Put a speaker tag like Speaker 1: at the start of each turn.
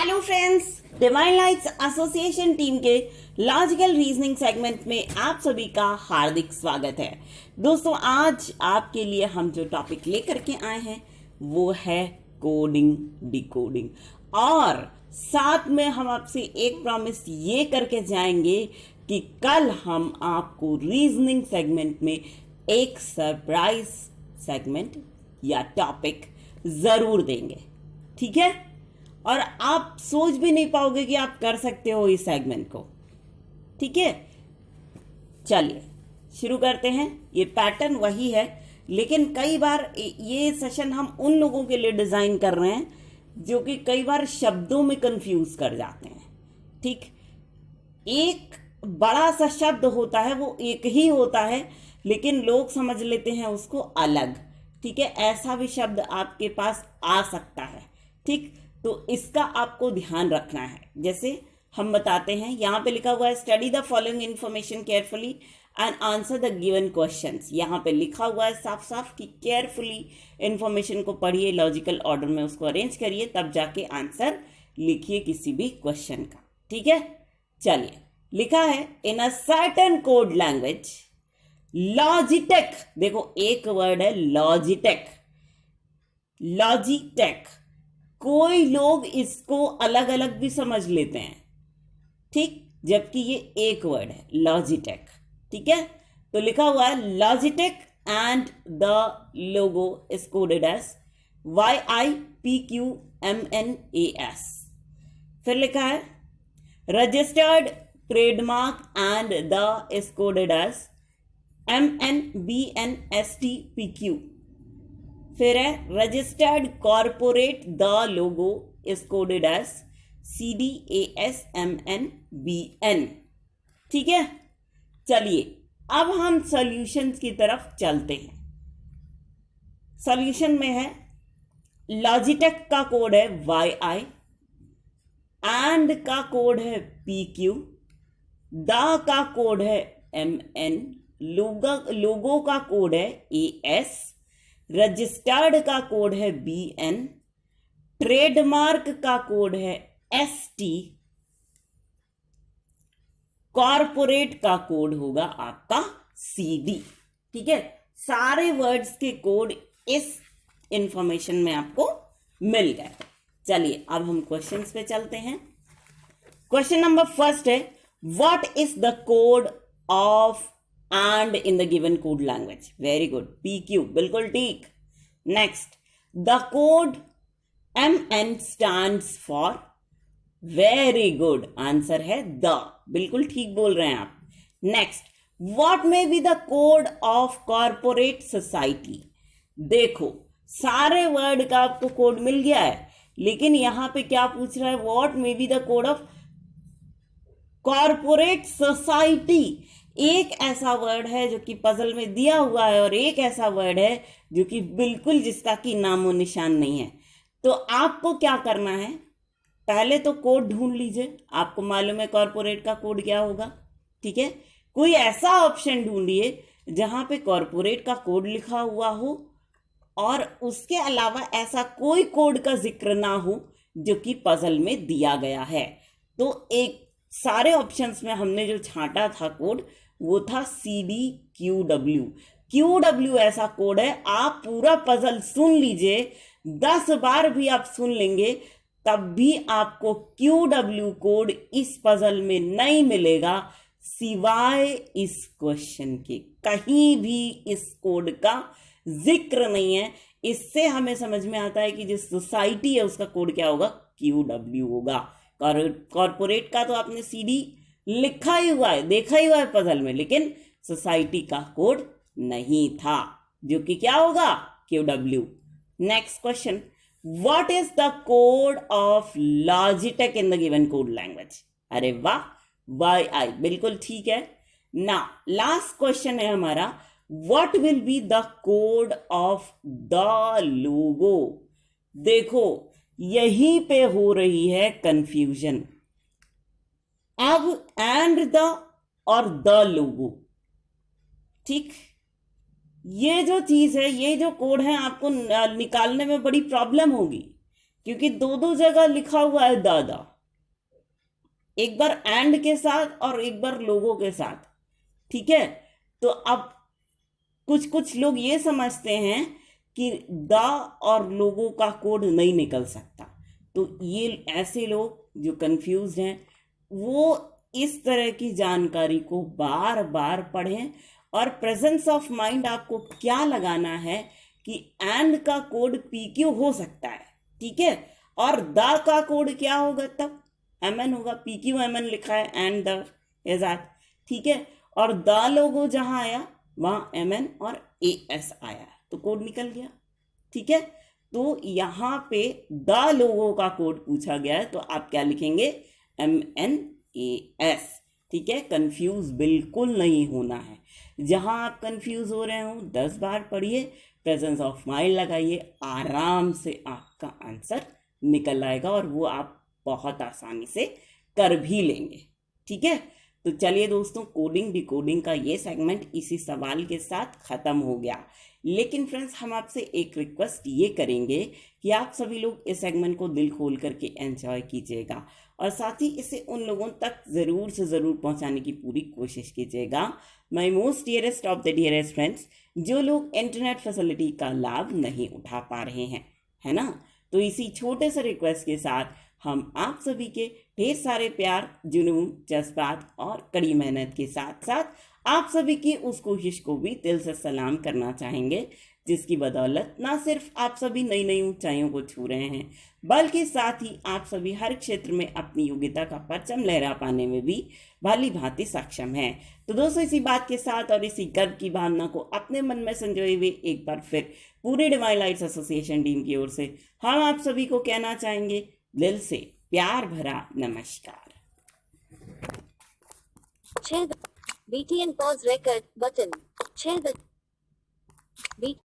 Speaker 1: Hello friends, divine lights association team के logical reasoning segment में आप सभी का हार्दिक स्वागत है। दोस्तों, आज आपके लिए हम जो टॉपिक लेकर के आए हैं वो है कोडिंग डिकोडिंग, और साथ में हम आपसे एक प्रॉमिस ये करके जाएंगे कि कल हम आपको रीजनिंग सेगमेंट में एक सरप्राइज सेगमेंट या टॉपिक जरूर देंगे। ठीक है? और आप सोच भी नहीं पाओगे कि आप कर सकते हो इस सेगमेंट को। ठीक है, चलिए शुरू करते हैं। ये पैटर्न वही है, लेकिन कई बार ये सेशन हम उन लोगों के लिए डिजाइन कर रहे हैं जो कि कई बार शब्दों में कंफ्यूज कर जाते हैं। ठीक, एक बड़ा सा शब्द होता है, वो एक ही होता है, लेकिन लोग समझ लेते हैं उसको अलग। ठीक है, ऐसा भी शब्द आपके पास आ सकता है। ठीक, तो इसका आपको ध्यान रखना है। जैसे हम बताते हैं, यहां पे लिखा हुआ है study the following information carefully and answer the given questions. यहां पे लिखा हुआ है साफ साफ कि केयरफुली इंफॉर्मेशन को पढ़िए, लॉजिकल ऑर्डर में उसको अरेंज करिए, तब जाके आंसर लिखिए किसी भी क्वेश्चन का। ठीक है, चलिए लिखा है in a certain code language Logitech. देखो एक वर्ड है लॉजिटेक, लॉजिटेक। कोई लोग इसको अलग अलग भी समझ लेते हैं, ठीक, जबकि ये एक वर्ड है लॉजिटेक। ठीक है, तो लिखा हुआ है Logitech and the logo is coded as YIPQMNAS। फिर लिखा है registered trademark and the is coded as MNBNSTPQ। फिर है registered corporate, the logo is coded as CDASMNBN। ठीक है, चलिए अब हम सॉल्यूशंस की तरफ चलते हैं। सॉल्यूशन में है लॉजिटेक का कोड है YI, एंड का कोड है PQ, द का कोड है MN, लोगो का कोड है AS, रजिस्टर्ड का कोड है BN, ट्रेडमार्क का कोड है ST, कॉर्पोरेट का कोड होगा आपका CD। ठीक है, सारे वर्ड्स के कोड इस इंफॉर्मेशन में आपको मिल गए। चलिए अब हम क्वेश्चंस पे चलते हैं। क्वेश्चन नंबर फर्स्ट है what is the code of and in the given code language? Very good, PQ, बिल्कुल ठीक। Next, the code MN stands for, very good, answer है द, बिल्कुल ठीक बोल रहे हैं आप। Next, what may be the code of corporate society? देखो सारे वर्ड का आपको कोड मिल गया है, लेकिन यहां पे क्या पूछ रहा है, what may be the code of corporate society. एक ऐसा वर्ड है जो कि पजल में दिया हुआ है, और एक ऐसा वर्ड है जो कि बिल्कुल जिसका कि नामो निशान नहीं है। तो आपको क्या करना है, पहले तो कोड ढूंढ लीजिए। आपको मालूम है कॉर्पोरेट का कोड क्या होगा। ठीक है, कोई ऐसा ऑप्शन ढूंढिए जहां पे कॉर्पोरेट का कोड लिखा हुआ हो और उसके अलावा ऐसा कोई कोड का जिक्र ना हो जो कि पजल में दिया गया है। तो एक सारे ऑप्शंस में हमने जो छांटा था कोड, वो था CDQW। QW ऐसा कोड है, आप पूरा पजल सुन लीजिए, 10 बार भी आप सुन लेंगे तब भी आपको QW कोड इस पजल में नहीं मिलेगा, सिवाय इस क्वेश्चन के। कहीं भी इस कोड का जिक्र नहीं है। इससे हमें समझ में आता है कि जो सोसाइटी है उसका कोड क्या होगा, QW होगा। कॉर्पोरेट का तो आपने CD लिखा ही हुआ है, देखा ही हुआ है पजल में, लेकिन सोसाइटी का कोड नहीं था, जो कि क्या होगा, QW। Next question, what is the code of Logitech in the given code language? अरे वाह, YI, बिल्कुल ठीक है ना। लास्ट क्वेश्चन है हमारा, what will be the code of the logo? देखो यहीं पे हो रही है कंफ्यूजन। अब एंड द और द लोगो, ठीक, ये जो चीज है, ये जो कोड है, आपको निकालने में बड़ी प्रॉब्लम होगी। क्योंकि दो दो जगह लिखा हुआ है दादा, एक बार एंड के साथ और एक बार लोगों के साथ। ठीक है, तो अब कुछ कुछ लोग ये समझते हैं कि द और लोगों का कोड नहीं निकल सकता। तो ये ऐसे लोग जो कंफ्यूज हैं वो इस तरह की जानकारी को बार बार पढ़ें, और प्रेजेंस ऑफ माइंड आपको क्या लगाना है कि एंड का कोड PQ हो सकता है, ठीक है, और द का कोड क्या होगा, तब MN होगा। PQ MN लिखा है एंड द एजाद, ठीक है, और द लोगो जहां आया वहां MN और AS आया, तो कोड निकल गया। ठीक है, तो यहां पे द लोगों का कोड पूछा गया है, तो आप क्या लिखेंगे, MNAS। ठीक है, कंफ्यूज बिल्कुल नहीं होना है। जहां आप कंफ्यूज हो रहे हो 10 बार पढ़िए, प्रेजेंस ऑफ माइंड लगाइए, आराम से आपका आंसर निकल आएगा और वो आप बहुत आसानी से कर भी लेंगे। ठीक है, तो चलिए दोस्तों, कोडिंग डिकोडिंग का ये सेगमेंट इसी सवाल के साथ खत्म हो गया। लेकिन फ्रेंड्स, हम आपसे एक रिक्वेस्ट ये करेंगे कि आप सभी लोग इस सेगमेंट को दिल खोल करके एंजॉय कीजिएगा, और साथ ही इसे उन लोगों तक ज़रूर से ज़रूर पहुंचाने की पूरी कोशिश कीजिएगा, my most dearest of the dearest friends, जो लोग इंटरनेट फैसिलिटी का लाभ नहीं उठा पा रहे हैं, है ना। तो इसी छोटे से रिक्वेस्ट के साथ हम आप सभी के ढेर सारे प्यार, जुनून, जज्बात और कड़ी मेहनत के साथ साथ आप सभी की उस कोशिश को भी दिल से सलाम करना चाहेंगे, जिसकी बदौलत ना सिर्फ आप सभी नई नई ऊंचाइयों को छू रहे हैं, बल्कि साथ ही आप सभी हर क्षेत्र में अपनी योग्यता का परचम लहरा पाने में भी भली भांति सक्षम हैं। तो दोस्तों, इसी बात के साथ और इसी गर्व की भावना को अपने मन में संजोए हुए एक बार फिर पूरे डिवाइन लाइट्स एसोसिएशन टीम की ओर से हम आप सभी को कहना चाहेंगे दिल से प्यार भरा नमस्कार।
Speaker 2: BTN pause record button. Share the